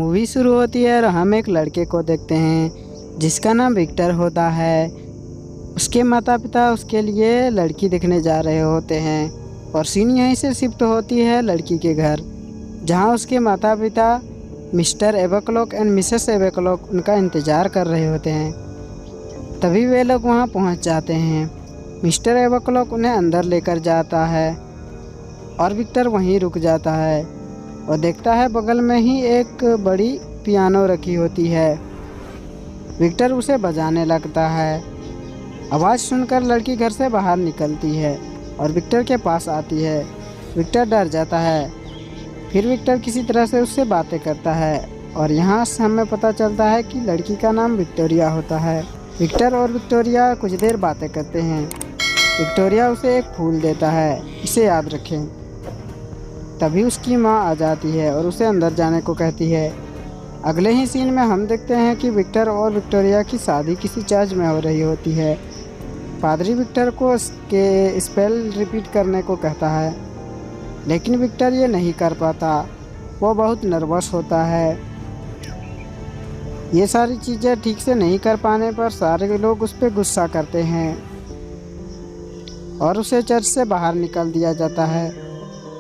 Movie शुरू होती है और हम एक लड़के को देखते हैं जिसका नाम विक्टर होता है। उसके माता पिता उसके लिए लड़की देखने जा रहे होते हैं और सीन यहीं से शिफ्ट होती है लड़की के घर, जहां उसके माता पिता मिस्टर एवेक्लॉक एंड मिसेस एवेक्लॉक उनका इंतज़ार कर रहे होते हैं। तभी वे लोग वहां पहुंच जाते हैं। मिस्टर एवेक्लॉक उन्हें अंदर लेकर जाता है और विक्टर वहीं रुक जाता है और देखता है बगल में ही एक बड़ी पियानो रखी होती है। विक्टर उसे बजाने लगता है। आवाज़ सुनकर लड़की घर से बाहर निकलती है और विक्टर के पास आती है। विक्टर डर जाता है। फिर विक्टर किसी तरह से उससे बातें करता है और यहाँ से हमें पता चलता है कि लड़की का नाम विक्टोरिया होता है। विक्टर और विक्टोरिया कुछ देर बातें करते हैं। विक्टोरिया उसे एक फूल देता है, इसे याद रखें। तभी उसकी माँ आ जाती है और उसे अंदर जाने को कहती है। अगले ही सीन में हम देखते हैं कि विक्टर और विक्टोरिया की शादी किसी चर्च में हो रही होती है। पादरी विक्टर को उसके स्पेल रिपीट करने को कहता है, लेकिन विक्टर ये नहीं कर पाता। वो बहुत नर्वस होता है। ये सारी चीज़ें ठीक से नहीं कर पाने पर सारे लोग उस पर गुस्सा करते हैं और उसे चर्च से बाहर निकाल दिया जाता है,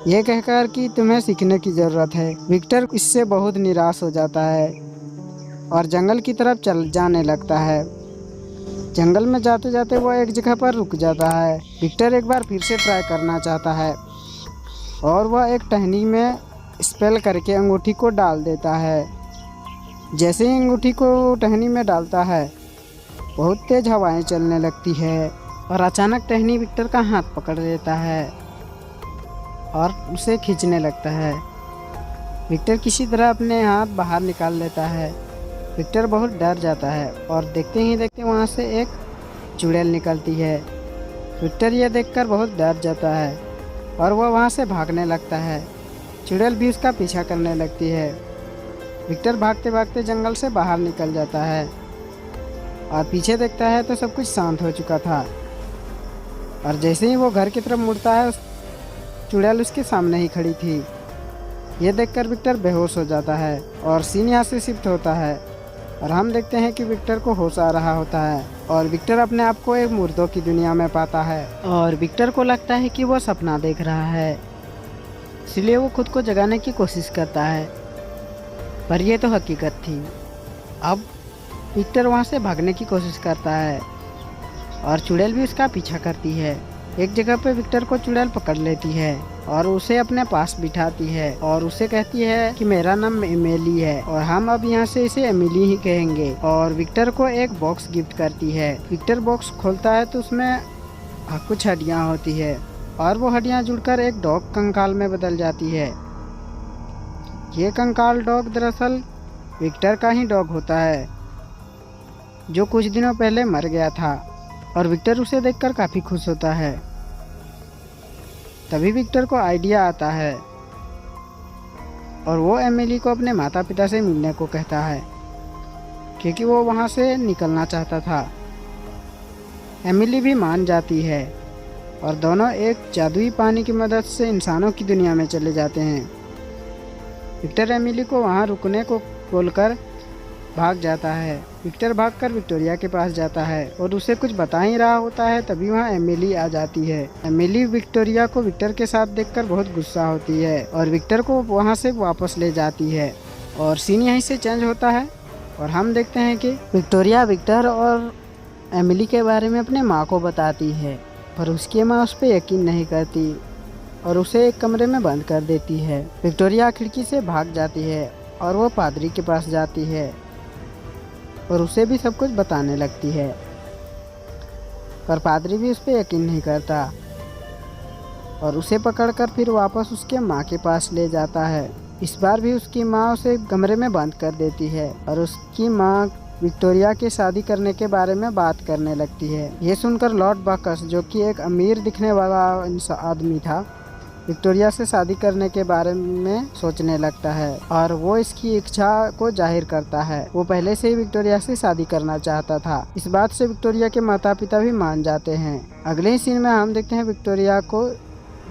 ये कहकर कि तुम्हें सीखने की ज़रूरत है। विक्टर इससे बहुत निराश हो जाता है और जंगल की तरफ चल जाने लगता है। जंगल में जाते जाते वो एक जगह पर रुक जाता है। विक्टर एक बार फिर से ट्राई करना चाहता है और वह एक टहनी में स्पेल करके अंगूठी को डाल देता है। जैसे ही अंगूठी को टहनी में डालता है, बहुत तेज़ हवाएं चलने लगती है और अचानक टहनी विक्टर का हाथ पकड़ लेता है और उसे खींचने लगता है। विक्टर किसी तरह अपने हाथ बाहर निकाल लेता है। विक्टर बहुत डर जाता है और देखते ही देखते वहाँ से एक चुड़ैल निकलती है। विक्टर यह देखकर बहुत डर जाता है और वह वहाँ से भागने लगता है। चुड़ैल भी उसका पीछा करने लगती है। विक्टर भागते भागते जंगल से बाहर निकल जाता है और पीछे देखता है तो सब कुछ शांत हो चुका था। और जैसे ही वो घर की तरफ मुड़ता है, चुड़ैल उसके सामने ही खड़ी थी। ये देखकर विक्टर बेहोश हो जाता है और सीन यहाँ से शिफ्ट होता है और हम देखते हैं कि विक्टर को होश आ रहा होता है और विक्टर अपने आप को एक मुर्दों की दुनिया में पाता है और विक्टर को लगता है कि वो सपना देख रहा है, इसलिए वो खुद को जगाने की कोशिश करता है, पर यह तो हकीकत थी। अब विक्टर वहाँ से भागने की कोशिश करता है और चुड़ैल भी उसका पीछा करती है। एक जगह पे विक्टर को चुड़ैल पकड़ लेती है और उसे अपने पास बिठाती है और उसे कहती है कि मेरा नाम एमिली है और हम अब यहाँ से इसे एमिली ही कहेंगे, और विक्टर को एक बॉक्स गिफ्ट करती है। विक्टर बॉक्स खोलता है तो उसमें कुछ हड्डियाँ होती है और वो हड्डियाँ जुड़कर एक डॉग कंकाल में बदल जाती है। ये कंकाल डॉग दरअसल विक्टर का ही डॉग होता है, जो कुछ दिनों पहले मर गया था और विक्टर उसे देखकर काफ़ी खुश होता है। तभी विक्टर को आइडिया आता है और वो एमिली को अपने माता पिता से मिलने को कहता है, क्योंकि वो वहाँ से निकलना चाहता था। एमिली भी मान जाती है और दोनों एक जादुई पानी की मदद से इंसानों की दुनिया में चले जाते हैं। विक्टर एमिली को वहाँ रुकने को बोलकर भाग जाता है। विक्टर भागकर विक्टोरिया के पास जाता है और उसे कुछ बता ही रहा होता है, तभी वहाँ एमिली आ जाती है। एमिली विक्टोरिया को विक्टर के साथ देखकर बहुत गुस्सा होती है और विक्टर को वहाँ से वापस ले जाती है और सीन यहीं से चेंज होता है और हम देखते हैं कि विक्टोरिया विक्टर और एमिली के बारे में अपने माँ को बताती है, पर उसकी माँ उस पर यकीन नहीं करती और उसे एक कमरे में बंद कर देती है। विक्टोरिया खिड़की से भाग जाती है और वो पादरी के पास जाती है और उसे भी सब कुछ बताने लगती है, पर पादरी भी उस पर यकीन नहीं करता और उसे पकड़कर फिर वापस उसके माँ के पास ले जाता है। इस बार भी उसकी माँ उसे कमरे में बंद कर देती है और उसकी माँ विक्टोरिया के शादी करने के बारे में बात करने लगती है। ये सुनकर लॉर्ड बाकस, जो कि एक अमीर दिखने वाला आदमी था, विक्टोरिया से शादी करने के बारे में सोचने लगता है और वो इसकी इच्छा को जाहिर करता है। वो पहले से ही विक्टोरिया से शादी करना चाहता था। इस बात से विक्टोरिया के माता पिता भी मान जाते हैं। अगले ही सीन में हम देखते हैं विक्टोरिया को,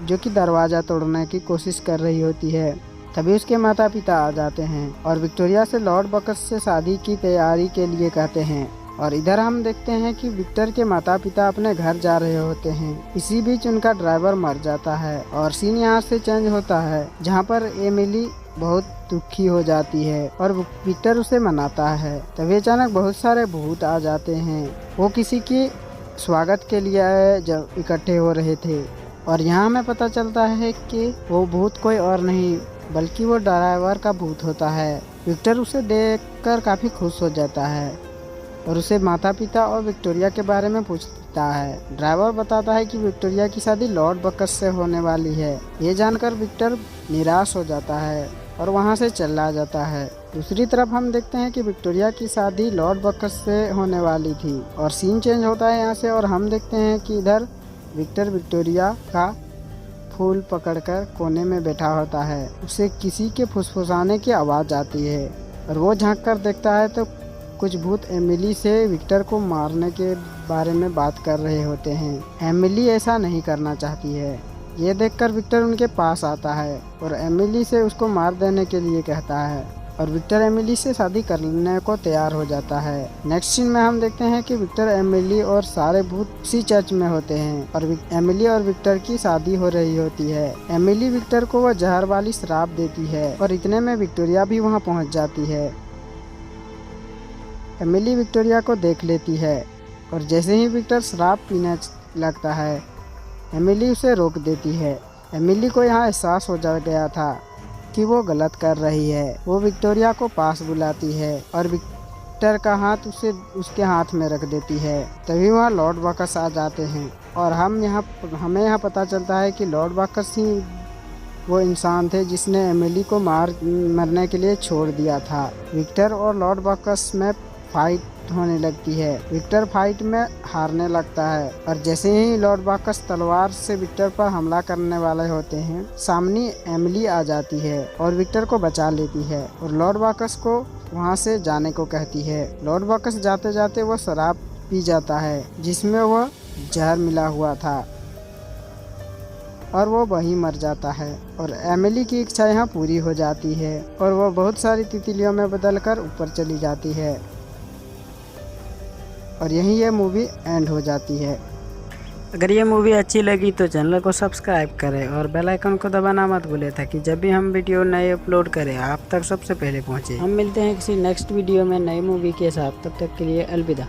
जो कि दरवाज़ा तोड़ने की कोशिश कर रही होती है तभी उसके माता पिता आ जाते हैं और विक्टोरिया से लॉर्ड बकस से शादी की तैयारी के लिए कहते हैं। और इधर हम देखते हैं कि विक्टर के माता पिता अपने घर जा रहे होते हैं। इसी बीच उनका ड्राइवर मर जाता है और सीन यहाँ से चेंज होता है, जहाँ पर एमिली बहुत दुखी हो जाती है और विक्टर उसे मनाता है। तभी अचानक बहुत सारे भूत आ जाते हैं। वो किसी के स्वागत के लिए जब इकट्ठे हो रहे थे और यहाँ हमें पता चलता है कि वो भूत कोई और नहीं बल्कि वो ड्राइवर का भूत होता है। विक्टर उसे देखकर काफी खुश हो जाता है और उसे माता पिता और विक्टोरिया के बारे में पूछता है। ड्राइवर बताता है कि विक्टोरिया की शादी लॉर्ड बकस से होने वाली है। ये जानकर विक्टर निराश हो जाता है और वहां से चला जाता है। दूसरी तरफ हम देखते हैं कि विक्टोरिया की शादी लॉर्ड बकस से होने वाली थी और सीन चेंज होता है यहाँ से और हम देखते हैं कि इधर विक्टर विक्टोरिया का फूल पकड़कर कोने में बैठा होता है। उसे किसी के फुसफुसाने की आवाज़ आती है और वो झांक कर देखता है तो कुछ भूत एमिली से विक्टर को मारने के बारे में बात कर रहे होते हैं। एमिली ऐसा नहीं करना चाहती है। ये देखकर विक्टर उनके पास आता है और एमिली से उसको मार देने के लिए कहता है और विक्टर एमिली से शादी करने को तैयार हो जाता है। नेक्स्ट सीन में हम देखते हैं कि विक्टर, एमिली और सारे भूत उसी चर्च में होते हैं और एमिली और विक्टर की शादी हो रही होती है। एमिली विक्टर को वह जहर वाली शराब देती है और इतने में विक्टोरिया भी वहाँ पहुँच जाती है। एमिली विक्टोरिया को देख लेती है और जैसे ही विक्टर शराब पीने लगता है एमिली उसे रोक देती है। एमिली को यहाँ एहसास हो जा गया था कि वो गलत कर रही है। वो विक्टोरिया को पास बुलाती है और विक्टर का हाथ उसके हाथ में रख देती है। तभी वहाँ लॉर्ड बकस आ जाते हैं और हमें यहाँ पता चलता है कि लॉर्ड बकस ही वो इंसान थे जिसने एमिली को मरने के लिए छोड़ दिया था। विक्टर और लॉर्ड बकस में फाइट होने लगती है। विक्टर फाइट में हारने लगता है और जैसे ही लॉर्ड बकस तलवार से विक्टर पर हमला करने वाले होते हैं, सामने एमिली आ जाती है और विक्टर को बचा लेती है और लॉर्ड बकस को वहां से जाने को कहती है। लॉर्ड बकस जाते जाते वो शराब पी जाता है जिसमें वह जहर मिला हुआ था और वो वहीं मर जाता है और एमिली की इच्छा यहाँ पूरी हो जाती है और वो बहुत सारी तितलियों में बदलकर ऊपर चली जाती है और यहीं ये मूवी एंड हो जाती है। अगर ये मूवी अच्छी लगी तो चैनल को सब्सक्राइब करें और बेल आइकन को दबाना मत भूलें ताकि जब भी हम वीडियो नए अपलोड करें आप तक सबसे पहले पहुंचे। हम मिलते हैं किसी नेक्स्ट वीडियो में नई मूवी के साथ। तब तक के लिए अलविदा।